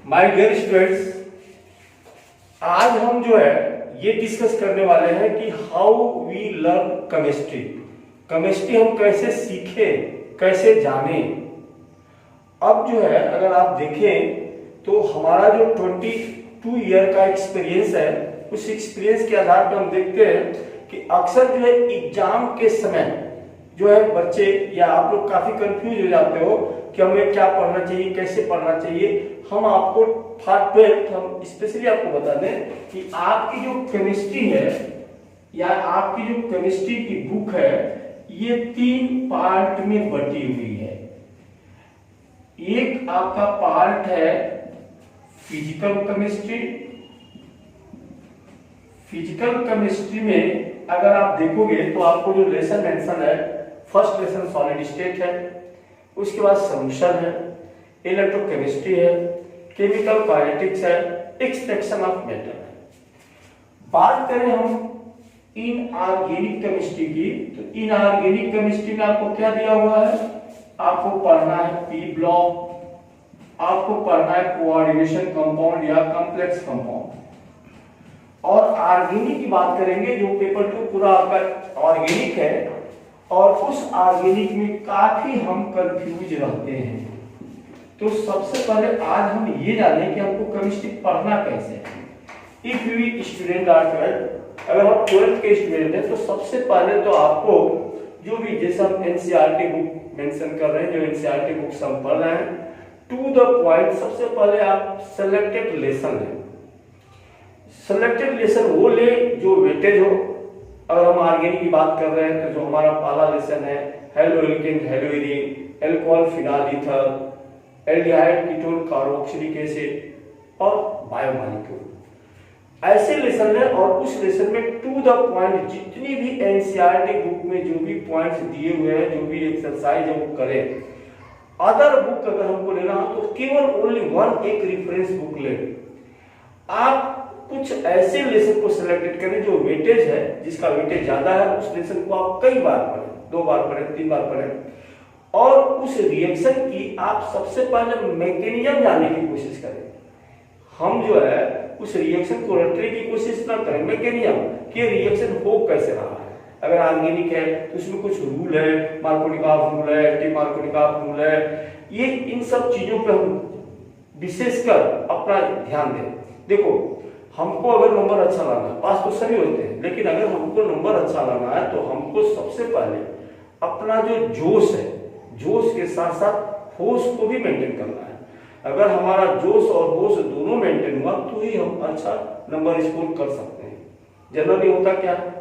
My dear students, आज हम जो है ये डिस्कस करने वाले हैं कि how we learn chemistry. Chemistry हम कैसे सीखें, कैसे जाने। अब जो है अगर आप देखें तो हमारा जो 22 ईयर का एक्सपीरियंस है, उस एक्सपीरियंस के आधार पर हम देखते हैं कि अक्सर जो है एग्जाम के समय जो है बच्चे या आप लोग काफी कंफ्यूज हो जाते हो कि हमें क्या पढ़ना चाहिए, कैसे पढ़ना चाहिए। हम आपको फॉर 12th हम स्पेशली आपको बता दें कि आपकी जो केमिस्ट्री है या आपकी जो केमिस्ट्री की बुक है ये 3 पार्ट में बटी हुई है। एक आपका पार्ट है फिजिकल केमिस्ट्री। फिजिकल केमिस्ट्री में अगर आप देखोगे तो आपको जो लेसन मेंशन है, फर्स्ट लेसन सॉलिड स्टेट है, उसके बाद सॉल्यूशन है, इलेक्ट्रोकेमिस्ट्री है, केमिकल काइनेटिक्स है, एक्सट्रैक्शन ऑफ मेटल है। बात करें हम इनऑर्गेनिक केमिस्ट्री की, तो इनऑर्गेनिक केमिस्ट्री में आपको क्या दिया हुआ है? आपको पढ़ना है पी ब्लॉक, आपको पढ़ना है कोऑर्डिनेशन कंपाउंड या कॉम्प्लेक्स कंपाउंड। और ऑर्गेनिक की बात करेंगे, जो पेपर 2 पूरा आपका ऑर्गेनिक है और उस ऑर्गेनिक में काफी हम कंफ्यूज रहते हैं। तो सबसे पहले आज हम ये जानें कि हमको केमिस्ट्री पढ़ना कैसे है। इफ यू स्टूडेंट आर 12, अगर आप 12th के स्टूडेंट हैं तो सबसे पहले तो आपको जो भी जैसे हम एनसीईआरटी बुक मेंशन कर रहे हैं, जो एनसीईआरटी बुक्स हम पढ़ रहे हैं, टू द पॉइंट सबसे पहले आप सेलेक्टेड लेसन है। सेलेक्टेड लेसन वो ले जो वेटेज हो। अगर हम ऑर्गेनिक की बात कर रहे हैं तो जो हमारा पहला लेसन है haloalkane haloarene, alcohol phenol ether, aldehyde ketone carboxylic acid और बायोमॉलिक्यूल, ऐसे लेसन है। और उस लेसन में टू द पॉइंट जितनी भी एनसीईआरटी बुक में जो भी पॉइंट्स दिए हुए हैं, जो भी एक्सरसाइज है वो करें। अदर बुक अगर हमको लेना हो तो केवल ओनली वन एक रेफरेंस बुक ले। आप कुछ ऐसे लेसन को सिलेक्ट करें जो वेटेज है, जिसका वेटेज ज्यादा है, उस लेसन को आप कई बार पढ़ें, 2 बार पढ़ें, 3 बार पढ़ें। और उस रिएक्शन की आप सबसे पहले मैकेनिज्म जानने की कोशिश करें। हम जो है उस रिएक्शन को रटने की कोशिश ना करें, मैकेनिज्म कि रिएक्शन हो कैसे रहा है। अगर ऑर्गेनिक है तो उसमें कुछ रूल है, मार्कोनिकॉफ रूल है, एंटी मार्कोनिकॉफ रूल है, ये इन सब चीजों पर हम विशेषकर अपना ध्यान दें। देखो, हमको अगर नंबर अच्छा लाना है, पास तो सभी होते हैं, लेकिन अगर हमको नंबर अच्छा लाना है तो हमको सबसे पहले अपना जो जोश है, जोश के साथ साथ होश को भी मेंटेन करना है। अगर हमारा जोश और होश दोनों मेंटेन हुआ तो ही हम अच्छा नंबर स्कोर कर सकते हैं। जनरली होता क्या है,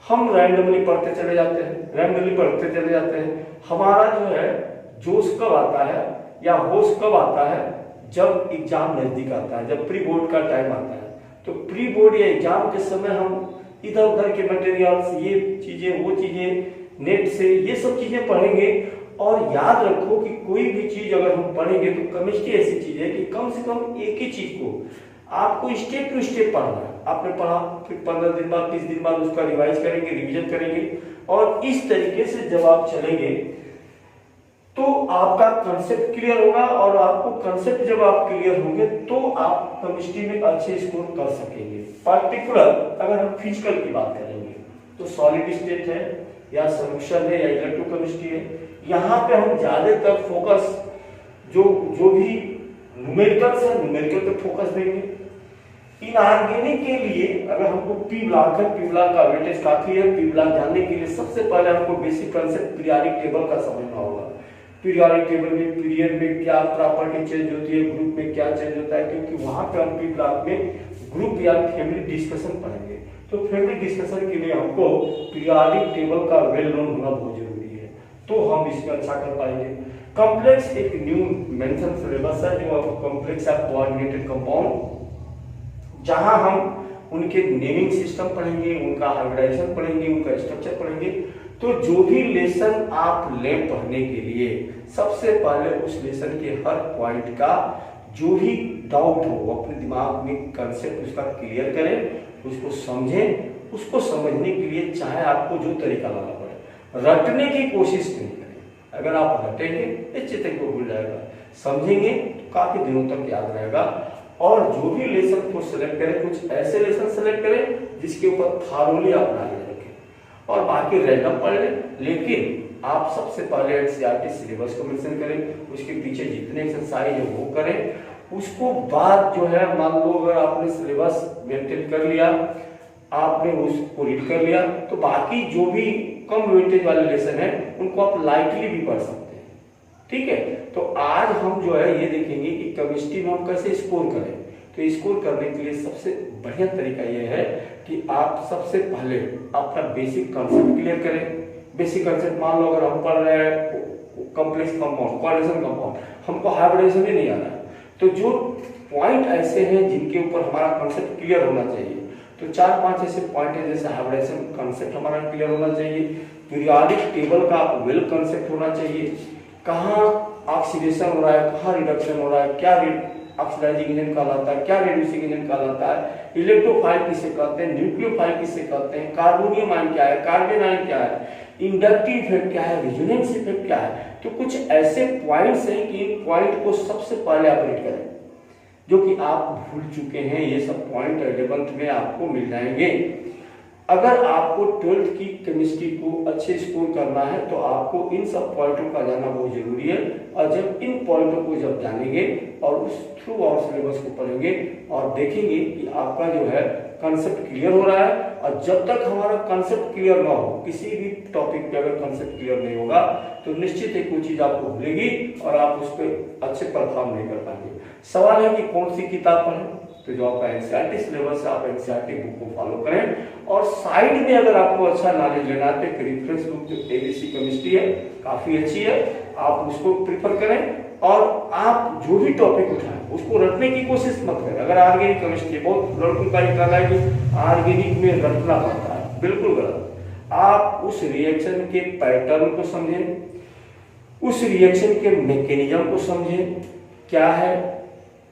हम रैंडमली पढ़ते चले जाते हैं, रैंडमली पढ़ते चले जाते हैं। हमारा जो है जोश कब आता है या होश कब आता है? जब एग्जाम नजदीक आता है, जब प्री बोर्ड का टाइम आता है। तो प्री बोर्ड या एग्जाम के समय हम इधर उधर के मटेरियल्स, ये चीजें वो चीजें, नेट से ये सब चीजें पढ़ेंगे। और याद रखो कि कोई भी चीज अगर हम पढ़ेंगे तो केमिस्ट्री ऐसी चीज है कि कम से कम एक ही चीज को आपको स्टेप टू स्टेप पढ़ना है। आपने पढ़ा, फिर 15 दिन बाद 30 दिन बाद उसका रिवाइज करेंगे, रिविजन करेंगे, और इस तरीके से जब आप चलेंगे तो आपका कंसेप्ट क्लियर होगा। और आपको कंसेप्ट जब आप क्लियर होंगे तो आप केमिस्ट्री में अच्छे स्कोर कर सकेंगे। पर्टिकुलर अगर हम फिजिकल की बात करेंगे तो सॉलिड स्टेट है या सॉल्यूशन है या इलेक्ट्रोकेमिस्ट्री है, यहाँ पे हम ज्यादातर फोकस जो भी न्यूमेरिकल्स है, न्यूमेरिकल पे फोकस देंगे। इनऑर्गेनिक के लिए अगर हमको पी ब्लॉक है, पी ब्लॉक का वेटेज काफी है। पी ब्लॉक जानने के लिए सबसे पहले हमको बेसिक कंसेप्ट पीरियोडिक टेबल का समझना होगा। पीरियोडिक टेबल में पीरियड में क्या प्रॉपर्टी चेंज होती है, ग्रुप में क्या चेंज होता है, क्योंकि वहां पे हम पी ब्लॉक में ग्रुप या फैमिली डिस्कशन पढ़ेंगे। तो फैमिली डिस्कशन के लिए हमको पीरियोडिक टेबल का वेल नोन होना बहुत जरूरी है, तो हम इसमें अच्छा कर पाएंगे। कॉम्प्लेक्स एक न्यू मेंशन सिलेबस है, जो कॉम्प्लेक्स है कोऑर्डिनेटेड कंपाउंड, जहां हम उनके नेमिंग सिस्टम पढ़ेंगे, उनका हाइब्रिडाइजेशन पढ़ेंगे, उनका स्ट्रक्चर पढ़ेंगे। तो जो भी लेसन आप ले पढ़ने के लिए सबसे पहले उस लेसन के हर पॉइंट का जो भी डाउट हो अपने दिमाग में कंसेप्ट उसका क्लियर करें, उसको समझें। उसको समझने के लिए चाहे आपको जो तरीका लाना पड़े, रटने की कोशिश नहीं करें। अगर आप रटेंगे निश्चित है वो भूल जाएगा, समझेंगे तो काफी दिनों तक याद रहेगा। और जो भी लेसन को सिलेक्ट करें, कुछ ऐसे लेसन सिलेक्ट करें जिसके ऊपर थारोली आप नॉलेज रखें और बाकी रैंडम पढ़ लें। लेकिन आप सबसे पहले एनसीईआरटी सिलेबस को मेंशन करें, उसके पीछे जितने एक्सरसाइज है वो करें। उसको बाद जो है मान लो अगर आपने सिलेबस मेंटेन कर लिया, आपने उसको रीड कर लिया, तो बाकी जो भी कम वेटेज वाले लेसन है उनको आप लाइटली भी पढ़ सकते हैं। ठीक है, तो आज हम जो है ये देखेंगे कि केमिस्ट्री में हम कैसे स्कोर करें। तो स्कोर करने के लिए सबसे बढ़िया तरीका ये है कि आप सबसे पहले अपना बेसिक कॉन्सेप्ट क्लियर करें। बेसिक कॉन्सेप्ट मान लो अगर हम पढ़ रहे हैं कॉम्प्लेक्स कंपाउंड, कोऑर्डिनेशन कंपाउंड, हमको हाइब्रिडेशन ही नहीं आना है, तो जो पॉइंट ऐसे हैं जिनके ऊपर हमारा कॉन्सेप्ट क्लियर होना चाहिए, तो 4-5 ऐसे पॉइंट है जैसे हाइब्रिडेशन कॉन्सेप्ट हमारा क्लियर होना चाहिए, पीरियोडिक टेबल का वेल कॉन्सेप्ट होना चाहिए, कहाँ ऑक्सीडेशन हो रहा है, कहाँ रिडक्शन हो रहा है, क्या ऑक्सीडाइजिंग एजेंट कहलाता है, क्या रिड्यूसिंग एजेंट कहलाता है, इलेक्ट्रोफाइल किसे कहते हैं, न्यूक्लियोफाइल किसे कहते हैं, कार्बोनियम आयन क्या है, कार्बन आयन क्या है, इंडक्टिव इफेक्ट क्या है, रेजोनेंस इफेक्ट क्या है। तो कुछ ऐसे पॉइंट्स हैं कि इन पॉइंट को सबसे पहले आप रीड करें, जो कि आप भूल चुके हैं। ये सब पॉइंट 11th में आपको मिल जाएंगे। अगर आपको 12th की केमिस्ट्री को अच्छे स्कोर करना है तो आपको इन सब पॉइंटों का जानना बहुत जरूरी है। और जब इन पॉइंटों को जब जानेंगे और उस थ्रू आउट सिलेबस को पढ़ेंगे और देखेंगे कि आपका जो है कंसेप्ट क्लियर हो रहा है, और जब तक हमारा कंसेप्ट क्लियर ना हो, किसी भी टॉपिक पे अगर कंसेप्ट क्लियर नहीं होगा तो निश्चित है कोई चीज आपको भूलेगी और आप उस पर अच्छे परफॉर्म नहीं कर पाएंगे। सवाल है कि कौन सी किताब पढ़ें, तो जो आपका एनसीईआरटी सिलेबस है आप एनसीईआरटी बुक को फॉलो करें। और साइड में अगर आपको अच्छा नॉलेज लेना है तो एक रेफरेंस बुक जो एबीसी केमिस्ट्री है काफी अच्छी है, आप उसको प्रिफर करें। और आप जो भी टॉपिक उठाएं उसको रटने की कोशिश मत करें। अगर ऑर्गेनिक केमिस्ट्री, बहुत लड़कों का कहना है कि ऑर्गेनिक में रटना पड़ता है, बिल्कुल गलत। आप उस रिएक्शन के पैटर्न को समझें, उस रिएक्शन के मैकेनिज्म को समझें क्या है,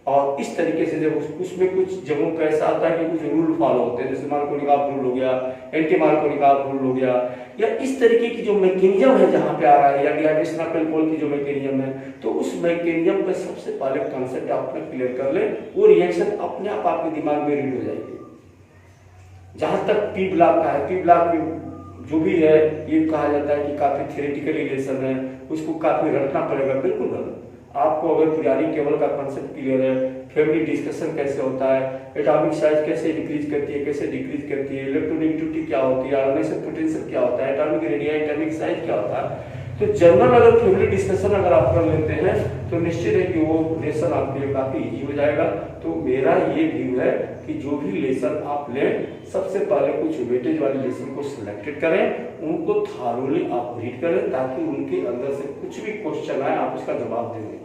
और इस तरीके से जब उसमें कुछ जगहों पर ऐसा आता है कि कुछ रूल फॉलो होते हैं, जैसे मार्कोनिकॉफ रूल हो गया, एंटी मार्कोनिकॉफ रूल हो गया, या इस तरीके की जो मैकेनिज्म है जहां पे आ रहा है, या डिहाइड्रेशन ऑफ अल्कोहल की जो मैकेनिज्म है, तो उस मैकेनिज्म पे सबसे पहले कंसेप्ट आप क्लियर कर ले, वो रिएक्शन अपने आप आपके दिमाग में रीड हो जाएगी। जहां तक पी ब्लॉक का है, पी ब्लॉक में जो भी है ये कहा जाता है कि काफी थियोरेटिकल रिलेशन है, उसको काफी रटना पड़ेगा, बिल्कुल गलत। आपको अगर पीरियोडिक टेबल का कांसेप्ट क्लियर है, फैमिली डिस्कशन कैसे होता है, एटॉमिक साइज कैसे इंक्रीज करती है, कैसे डिक्रीज करती है, इलेक्ट्रोनेगेटिविटी क्या होती है, आयोनाइजेशन पोटेंशियल क्या होता है, एटॉमिक रेडियस, एटॉमिक साइज क्या होता है, तो जनरल अगर फैमिली डिस्कशन अगर आप कर लेते हैं तो निश्चित है कि वो लेसन आपके लिए काफी इजी हो जाएगा। तो मेरा ये व्यू है कि जो भी लेसन आप लें सबसे पहले कुछ वेटेज वाले लेसन को सिलेक्टेड करें, उनको थारोली आप रीड करें ताकि उनके अंदर से कुछ भी क्वेश्चन आए आप उसका जवाब दे दें।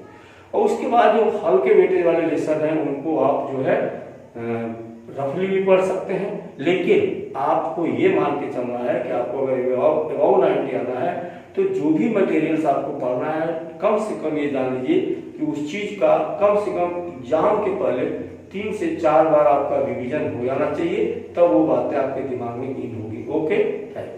और उसके बाद जो हल्के वेटेज वाले लेसन हैं उनको आप जो है रफली भी पढ़ सकते हैं, लेकिन आपको ये मान के चलना है कि आपको अगर अबाव 90 आना है तो जो भी मटेरियल्स आपको पढ़ना है कम से कम ये जान लीजिए कि उस चीज का कम से कम एग्जाम के पहले 3 से 4 बार आपका रिवीजन हो जाना चाहिए, तब वो बातें आपके दिमाग में इन होगी। Okay, thank you.